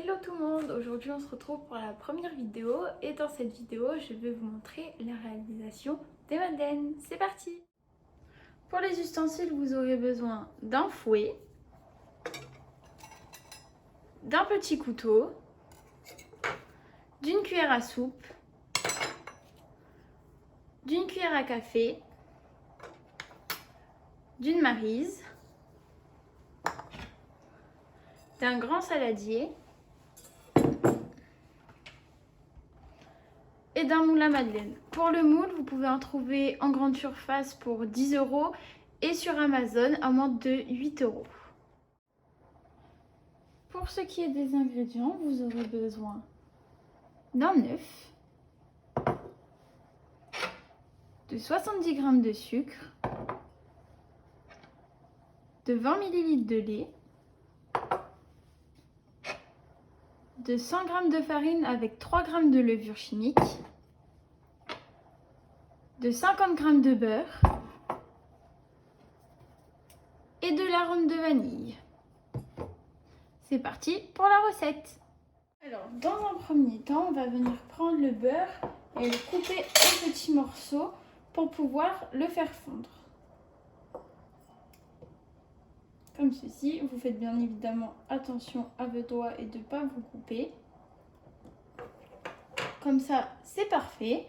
Hello tout le monde, aujourd'hui on se retrouve pour la première vidéo et dans cette vidéo je vais vous montrer la réalisation des madeleines. C'est parti! Pour les ustensiles vous aurez besoin d'un fouet, d'un petit couteau, d'une cuillère à soupe, d'une cuillère à café, d'une maryse, d'un grand saladier et d'un moule à madeleine. Pour le moule, vous pouvez en trouver en grande surface pour 10 € et sur Amazon à moins de 8 €. Pour ce qui est des ingrédients, vous aurez besoin d'un œuf, de 70 g de sucre, de 20 ml de lait, de 100 g de farine avec 3 g de levure chimique, de 50 g de beurre et de l'arôme de vanille. C'est parti pour la recette. Alors, dans un premier temps, on va venir prendre le beurre et le couper en petits morceaux pour pouvoir le faire fondre. Comme ceci, vous faites bien évidemment attention à vos doigts et de ne pas vous couper. Comme ça, c'est parfait.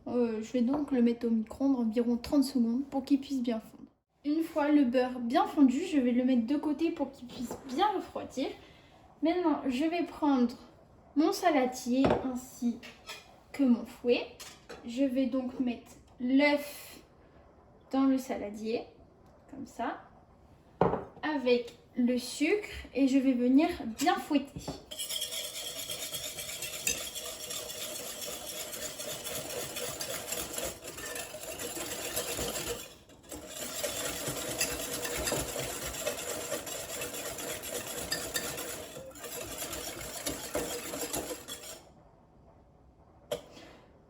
Je vais donc le mettre au micro-ondes environ 30 secondes pour qu'il puisse bien fondre. Une fois le beurre bien fondu, je vais le mettre de côté pour qu'il puisse bien refroidir. Maintenant, je vais prendre mon saladier ainsi que mon fouet. Je vais donc mettre l'œuf dans le saladier, comme ça, avec le sucre et je vais venir bien fouetter.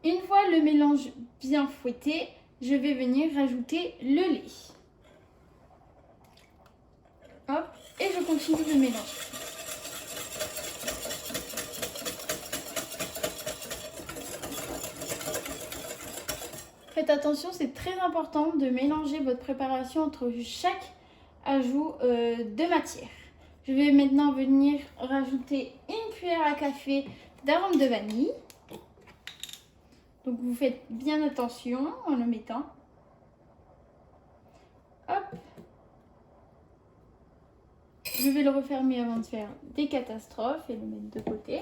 Une fois le mélange bien fouetté, je vais venir rajouter le lait. Hop, et je continue de mélanger. Faites attention, c'est très important de mélanger votre préparation entre chaque ajout de matière. Je vais maintenant venir rajouter une cuillère à café d'arôme de vanille. Donc vous faites bien attention en le mettant. Hop. Je vais le refermer avant de faire des catastrophes et le mettre de côté.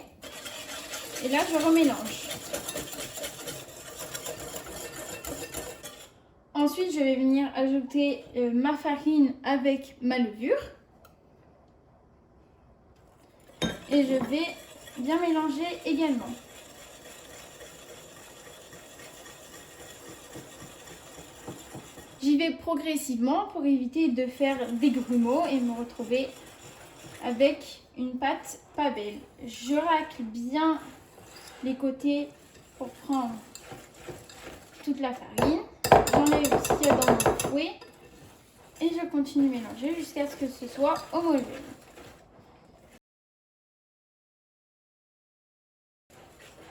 Et là, je remélange. Ensuite, je vais venir ajouter ma farine avec ma levure. Et je vais bien mélanger également. J'y vais progressivement pour éviter de faire des grumeaux et me retrouver avec une pâte pas belle. Je racle bien les côtés pour prendre toute la farine. J'enlève ce qu'il y a dans mon fouet et je continue de mélanger jusqu'à ce que ce soit homogène.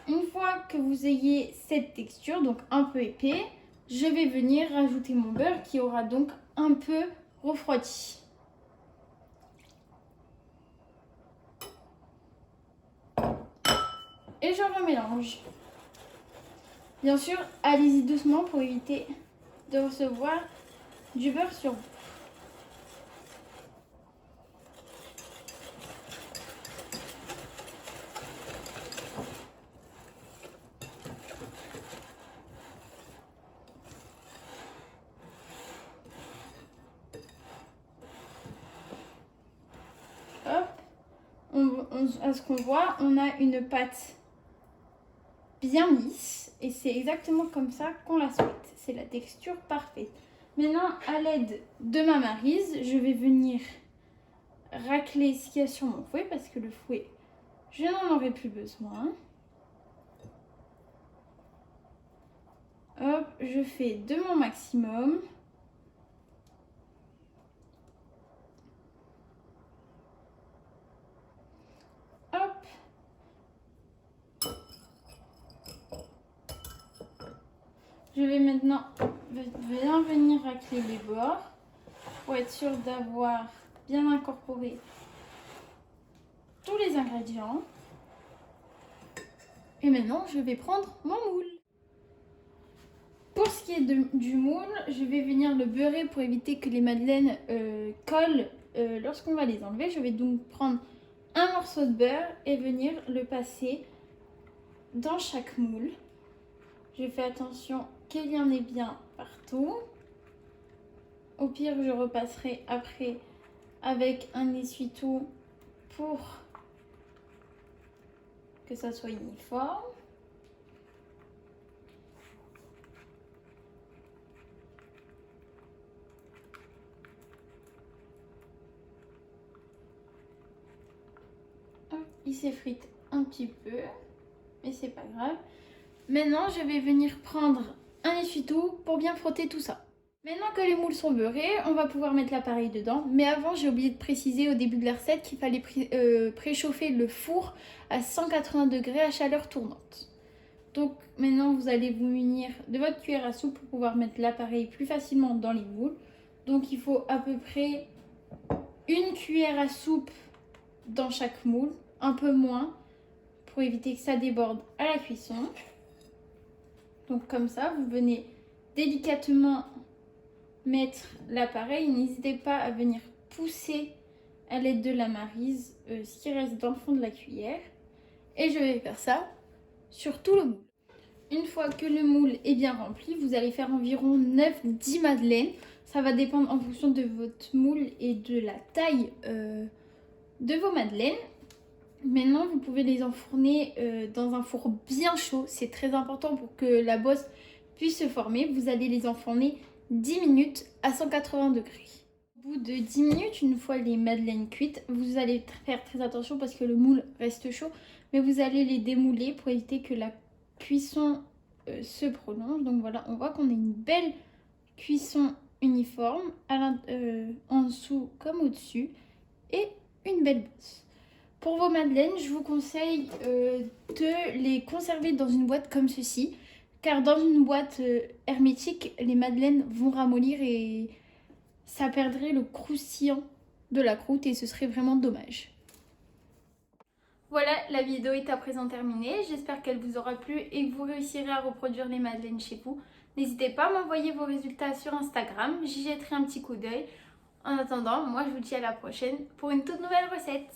Une fois que vous ayez cette texture, donc un peu épais, je vais venir rajouter mon beurre qui aura donc un peu refroidi. Et je remélange. Bien sûr, allez-y doucement pour éviter de recevoir du beurre sur vous. Hop, à ce qu'on voit, on a une pâte bien lisse et c'est exactement comme ça qu'on la souhaite. C'est la texture parfaite. Maintenant, à l'aide de ma maryse, je vais venir racler ce qu'il y a sur mon fouet parce que le fouet, je n'en aurai plus besoin. Hop, je fais de mon maximum. Hop, Je vais maintenant bien venir racler les bords pour être sûr d'avoir bien incorporé tous les ingrédients. Et maintenant, je vais prendre mon moule. Pour ce qui est du moule, je vais venir le beurrer pour éviter que les madeleines collent lorsqu'on va les enlever. Je vais donc prendre un morceau de beurre et venir le passer dans chaque moule. Je fais attention qu'il y en ait bien partout. Au pire, je repasserai après avec un essuie-tout pour que ça soit uniforme. Il s'effrite un petit peu, mais c'est pas grave. Maintenant, je vais venir prendre un essuie-tout pour bien frotter tout ça. Maintenant que les moules sont beurrés, on va pouvoir mettre l'appareil dedans. Mais avant, j'ai oublié de préciser au début de la recette qu'il fallait préchauffer le four à 180 degrés à chaleur tournante. Donc maintenant, vous allez vous munir de votre cuillère à soupe pour pouvoir mettre l'appareil plus facilement dans les moules. Donc il faut à peu près une cuillère à soupe dans chaque moule, un peu moins, pour éviter que ça déborde à la cuisson. Donc comme ça, vous venez délicatement mettre l'appareil. N'hésitez pas à venir pousser à l'aide de la maryse ce qui reste dans le fond de la cuillère. Et je vais faire ça sur tout le moule. Une fois que le moule est bien rempli, vous allez faire environ 9-10 madeleines. Ça va dépendre en fonction de votre moule et de la taille de vos madeleines. Maintenant, vous pouvez les enfourner dans un four bien chaud. C'est très important pour que la bosse puisse se former. Vous allez les enfourner 10 minutes à 180 degrés. Au bout de 10 minutes, une fois les madeleines cuites, vous allez faire très attention parce que le moule reste chaud. Mais vous allez les démouler pour éviter que la cuisson se prolonge. Donc voilà, on voit qu'on a une belle cuisson uniforme en dessous comme au-dessus et une belle bosse. Pour vos madeleines, je vous conseille de les conserver dans une boîte comme ceci, car dans une boîte hermétique, les madeleines vont ramollir et ça perdrait le croustillant de la croûte et ce serait vraiment dommage. Voilà, la vidéo est à présent terminée. J'espère qu'elle vous aura plu et que vous réussirez à reproduire les madeleines chez vous. N'hésitez pas à m'envoyer vos résultats sur Instagram, j'y jetterai un petit coup d'œil. En attendant, moi je vous dis à la prochaine pour une toute nouvelle recette.